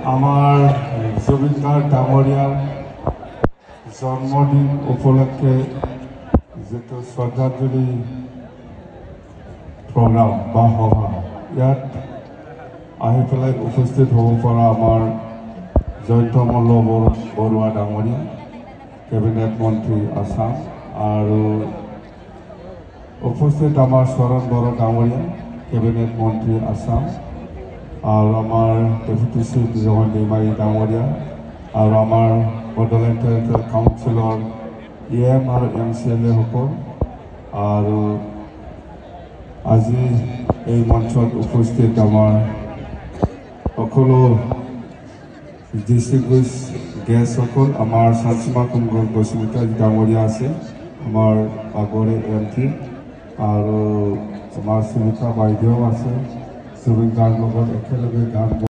আমাৰ জুবিন গাৰ্গ ডাঙৰীয়াৰ জন্মদিন উপলক্ষে যেটো শ্ৰদ্ধাঞ্জলি প্ৰগ্ৰাম বা সভা ইয়াত আহি পেলাই উপস্থিত হ'ব পৰা আমাৰ জয়ন্তমল্ল বৰুৱা ডাঙৰীয়া কেবিনেট মন্ত্ৰী আসাম আৰু উপস্থিত আমাৰ শৰণ বড়ো ডাঙৰীয়া কেবিনেট মন্ত্ৰী আসাম আৰু আমাৰ ডেপুটি চিফ জগন দৈমাৰী ডাঙৰীয়া আৰু আমাৰ বডোলেণ্ড টেৰিটৰিয়েল কাউন্সিলৰ EM আৰু MCLA সকল আৰু আজি এই মঞ্চত উপস্থিত আমাৰ সকলো ডিষ্ট্ৰিক্ট গেষ্ট সকল আমাৰ শান্তিমা কুমগল বসুমতাৰী ডাঙৰীয়া আছে আমাৰ আগৰে MP আৰু আমাৰ সুমিত্ৰা বাইদেউ আছে জুবিন গাৰ্গৰ লগত একেলগে গান